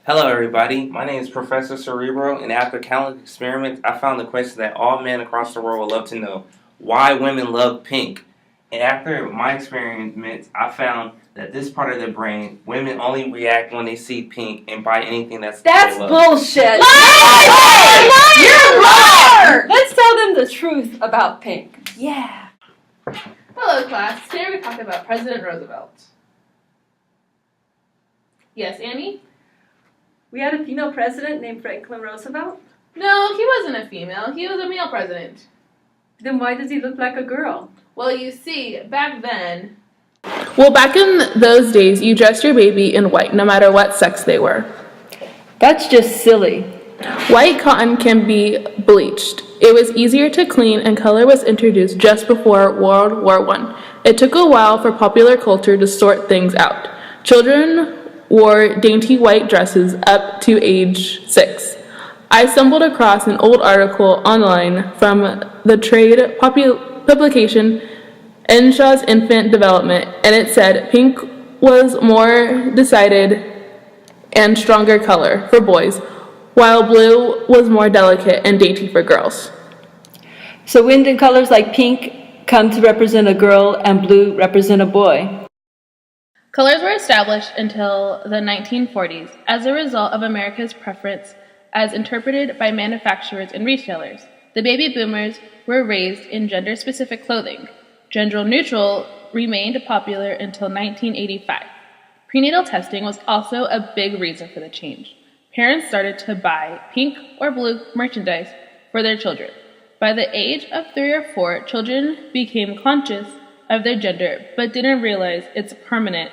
Hello, everybody. My name is Professor Cerebro, and after countless experiments, I found the question that all men across the world would love to know: why women love pink. And after my experiments, I found that this part of the brain, women only react when they see pink and buy anything That's they love. bullshit. Liar! You're a liar! Let's tell them the truth about pink. Yeah. Hello, class. Today we're talking about President Roosevelt. Yes, Annie? We had a female president named Franklin Roosevelt? No, he wasn't a female. He was a male president. Then why does he look like a girl? Well, you see, back then... Well, back in those days, you dressed your baby in white, no matter what sex they were. That's just silly. White cotton can be bleached. It was easier to clean, and color was introduced just before World War I. It took a while for popular culture to sort things out. Children wore dainty white dresses up to age 6. I stumbled across an old article online from the trade publication Enshaw's Infant Development, and it said pink was more decided and stronger color for boys, while blue was more delicate and dainty for girls. So when did colors like pink come to represent a girl and blue represent a boy? Colors were established until the 1940s as a result of America's preference as interpreted by manufacturers and retailers. The baby boomers were raised in gender-specific clothing. Gender-neutral remained popular until 1985. Prenatal testing was also a big reason for the change. Parents started to buy pink or blue merchandise for their children. By the age of 3 or 4, children became conscious of their gender but didn't realize its permanence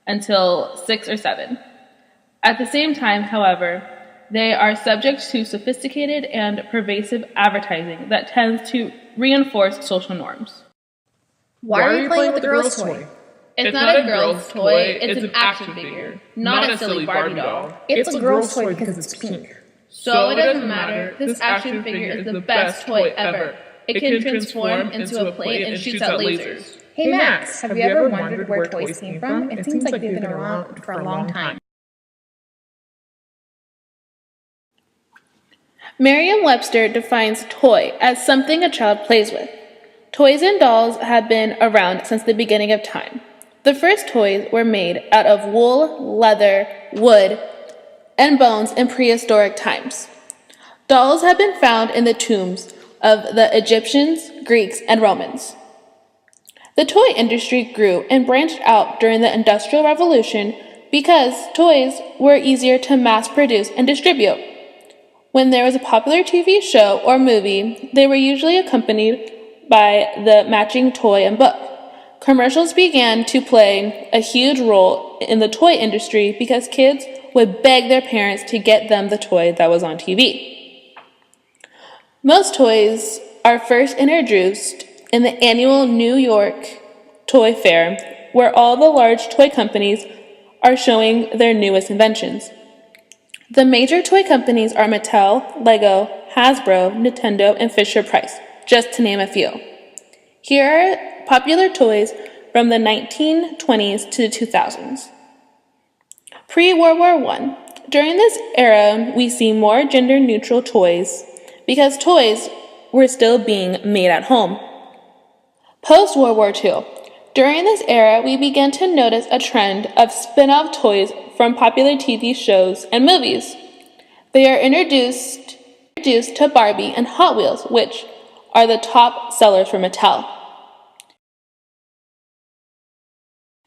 until 6 or 7. At the same time, however, they are subject to sophisticated and pervasive advertising that tends to reinforce social norms. Why are you playing with the girl's toy? It's not a girl's toy, it's an action figure, not a silly Barbie doll. It's a girl's toy because it's pink. So it doesn't matter, this action figure is the best toy ever. It can transform into a plane and shoots out lasers. Hey Max, have you ever wondered where toys came from? It seems like they've been around for a long time. Merriam-Webster defines toy as something a child plays with. Toys and dolls have been around since the beginning of time. The first toys were made out of wool, leather, wood, and bones in prehistoric times. Dolls have been found in the tombs of the Egyptians, Greeks, and Romans. The toy industry grew and branched out during the Industrial Revolution because toys were easier to mass produce and distribute. When there was a popular TV show or movie, they were usually accompanied by the matching toy and book. Commercials began to play a huge role in the toy industry because kids would beg their parents to get them the toy that was on TV. Most toys are first introduced in the annual New York Toy Fair, where all the large toy companies are showing their newest inventions. The major toy companies are Mattel, Lego, Hasbro, Nintendo, and Fisher-Price, just to name a few. Here are popular toys from the 1920s to the 2000s. Pre-World War I. During this era, we see more gender-neutral toys because toys were still being made at home. Post-World War II. During this era, we began to notice a trend of spin-off toys from popular TV shows and movies. They are introduced to Barbie and Hot Wheels, which are the top sellers for Mattel.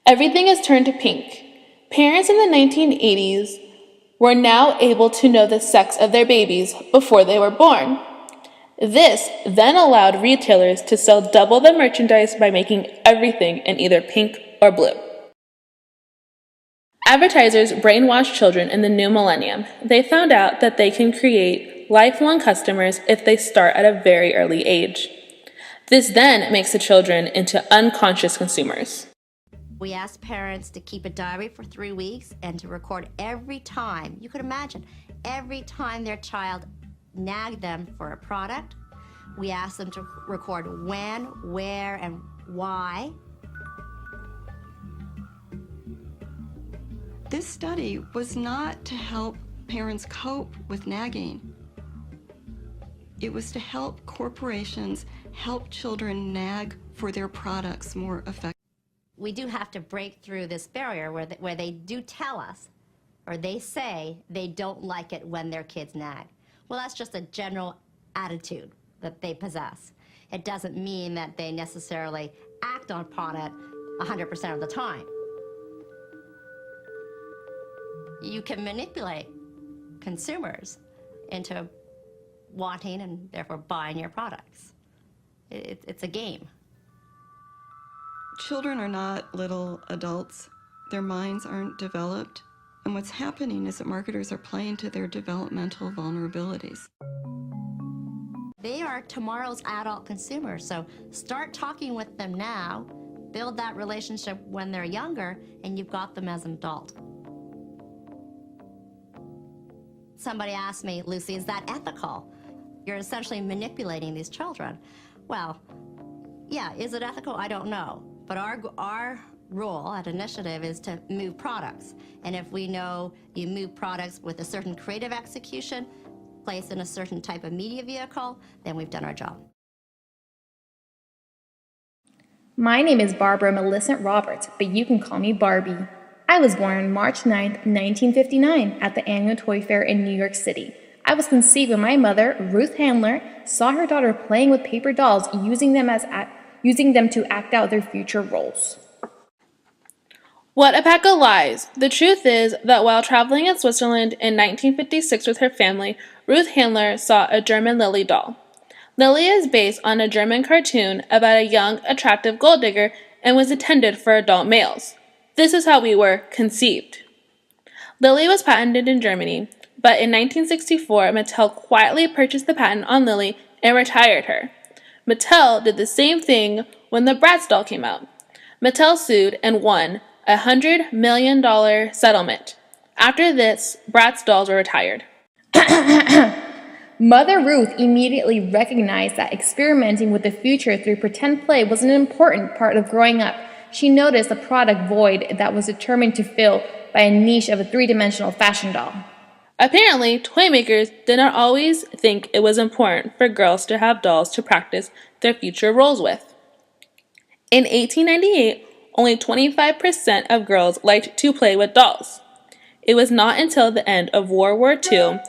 Everything has turned to pink. Parents in the 1980s were now able to know the sex of their babies before they were born. This then allowed retailers to sell double the merchandise by making everything in either pink or blue. Advertisers brainwashed children in the new millennium. They found out that they can create lifelong customers if they start at a very early age. This then makes the children into unconscious consumers. We asked parents to keep a diary for 3 weeks and to record every time, you could imagine, every time their child nagged them for a product. We asked them to record when, where, and why. This study was not to help parents cope with nagging. It was to help corporations help children nag for their products more effectively. We do have to break through this barrier where they do tell us, or they say they don't like it when their kids nag. Well, that's just a general attitude that they possess. It doesn't mean that they necessarily act upon it 100% of the time. You can manipulate consumers into wanting and therefore buying your products. It's a game. Children are not little adults. Their minds aren't developed. And what's happening is that marketers are playing to their developmental vulnerabilities. They are tomorrow's adult consumers, so start talking with them now, build that relationship when they're younger, and you've got them as an adult. Somebody asked me, Lucy, is that ethical? You're essentially manipulating these children. Well, yeah, is it ethical? I don't know. But our role at Initiative is to move products. And if we know you move products with a certain creative execution, placed in a certain type of media vehicle, then we've done our job. My name is Barbara Millicent Roberts, but you can call me Barbie. I was born on March 9, 1959, at the annual toy fair in New York City. I was conceived when my mother, Ruth Handler, saw her daughter playing with paper dolls, using them to act out their future roles. What a pack of lies. The truth is that while traveling in Switzerland in 1956 with her family, Ruth Handler saw a German Lily doll. Lily is based on a German cartoon about a young, attractive gold digger and was intended for adult males. This is how we were conceived. Lily was patented in Germany, but in 1964, Mattel quietly purchased the patent on Lily and retired her. Mattel did the same thing when the Bratz doll came out. Mattel sued and won a $100 million settlement. After this, Bratz dolls were retired. Mother Ruth immediately recognized that experimenting with the future through pretend play was an important part of growing up. She noticed a product void that was determined to fill by a niche of a three-dimensional fashion doll. Apparently, toy makers did not always think it was important for girls to have dolls to practice their future roles with. In 1898, only 25% of girls liked to play with dolls. It was not until the end of World War II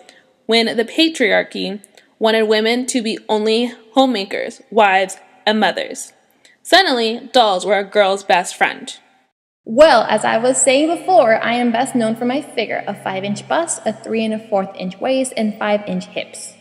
when the patriarchy wanted women to be only homemakers, wives, and mothers. Suddenly, dolls were a girl's best friend. Well, as I was saying before, I am best known for my figure, a 5-inch bust, a 3 1/4 inch waist, and 5-inch hips.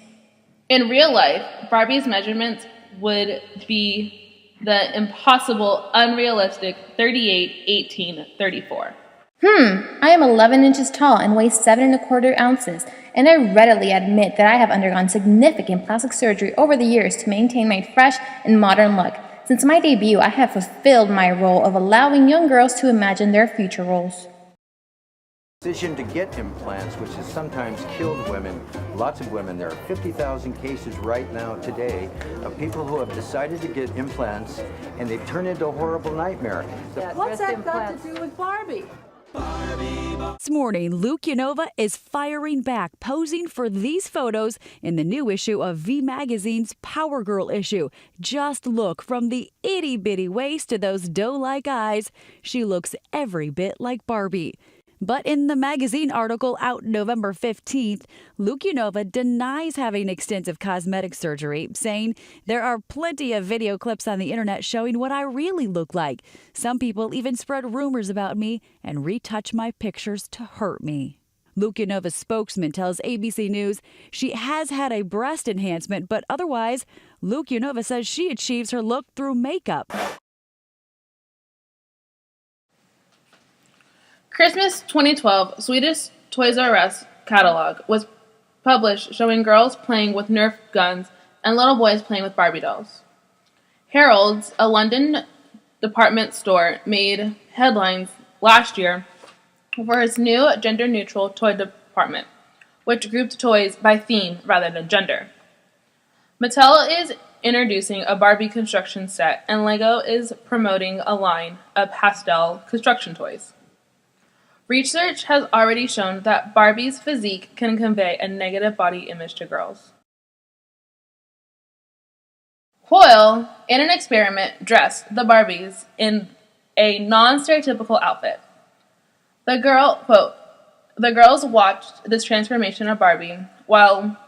In real life, Barbie's measurements would be the impossible, unrealistic 38, 18, 34. I am 11 inches tall and weigh 7 1/4 ounces, and I readily admit that I have undergone significant plastic surgery over the years to maintain my fresh and modern look. Since my debut, I have fulfilled my role of allowing young girls to imagine their future roles. Decision to get implants, which has sometimes killed women, lots of women. There are 50,000 cases right now today of people who have decided to get implants and they've turned into a horrible nightmare. What's that got to do with Barbie? This morning, Luke Unova is firing back, posing for these photos in the new issue of V Magazine's Power Girl issue. Just look, from the itty-bitty waist to those doe-like eyes, she looks every bit like Barbie. But in the magazine article out November 15th, Luke Unova denies having extensive cosmetic surgery, saying there are plenty of video clips on the internet showing what I really look like. Some people even spread rumors about me and retouch my pictures to hurt me. Luke Unova's spokesman tells ABC News she has had a breast enhancement, but otherwise, Luke Unova says she achieves her look through makeup. Christmas 2012 Swedish Toys R Us catalog was published showing girls playing with Nerf guns and little boys playing with Barbie dolls. Harrods, a London department store, made headlines last year for its new gender-neutral toy department, which grouped toys by theme rather than gender. Mattel is introducing a Barbie construction set, and Lego is promoting a line of pastel construction toys. Research has already shown that Barbie's physique can convey a negative body image to girls. Hoyle, in an experiment, dressed the Barbies in a non-stereotypical outfit. The girls watched this transformation of Barbie while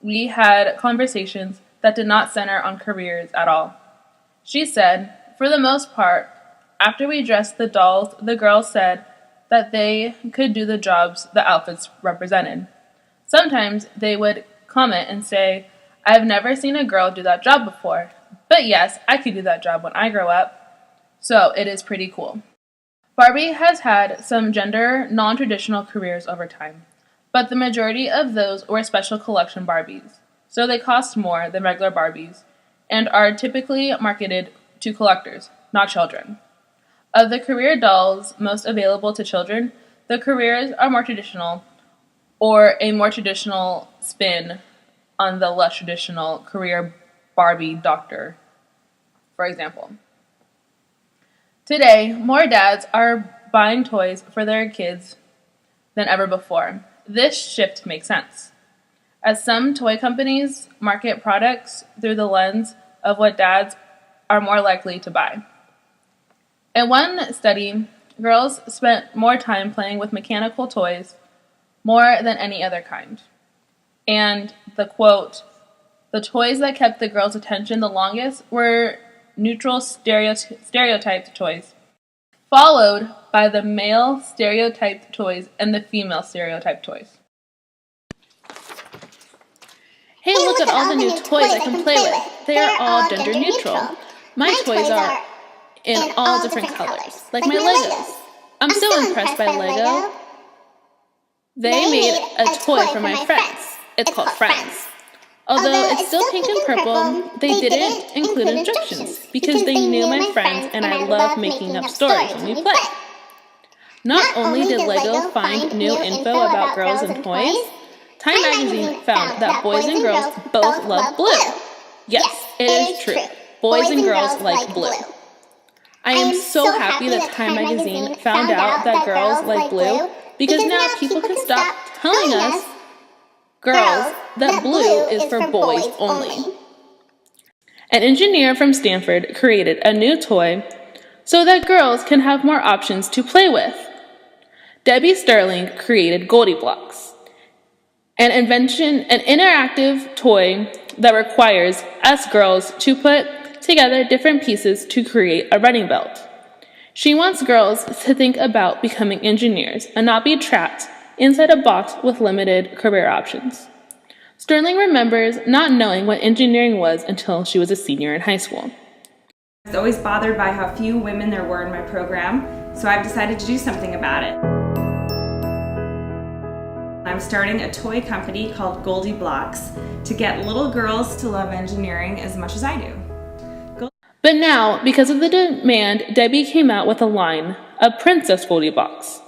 we had conversations that did not center on careers at all. She said, for the most part, after we dressed the dolls, the girls said that they could do the jobs the outfits represented. Sometimes they would comment and say, I've never seen a girl do that job before, but yes, I could do that job when I grow up. So it is pretty cool. Barbie has had some gender non-traditional careers over time, but the majority of those were special collection Barbies, so they cost more than regular Barbies and are typically marketed to collectors, not children. Of the career dolls most available to children, the careers are more traditional, or a more traditional spin on the less traditional career Barbie doctor, for example. Today, more dads are buying toys for their kids than ever before. This shift makes sense, as some toy companies market products through the lens of what dads are more likely to buy. In one study, girls spent more time playing with mechanical toys more than any other kind. And the quote, the toys that kept the girls' attention the longest were neutral stereotyped toys, followed by the male stereotyped toys and the female stereotyped toys. Hey, look at all the new toys I can play with. They are all gender neutral. My toys are in all different colors, like my Legos. I'm so impressed by Lego. They made a toy for my friends. It's called Friends. Although it's still pink and purple, they didn't include instructions because they knew my friends and I love making up stories when we play. Not only did Lego find new info about girls and toys, Time magazine found that boys and girls both love blue. Yes, it is true. Boys and girls like blue. I am so happy that Time magazine found out that girls like blue because now people can stop telling us, girls, that blue is for boys only. An engineer from Stanford created a new toy so that girls can have more options to play with. Debbie Sterling created Goldie Blocks, an interactive toy that requires us girls to put together different pieces to create a running belt. She wants girls to think about becoming engineers and not be trapped inside a box with limited career options. Sterling remembers not knowing what engineering was until she was a senior in high school. I was always bothered by how few women there were in my program, so I've decided to do something about it. I'm starting a toy company called Goldie Blocks to get little girls to love engineering as much as I do. But now, because of the demand, Debbie came out with a line of Princess Goldie Blocks.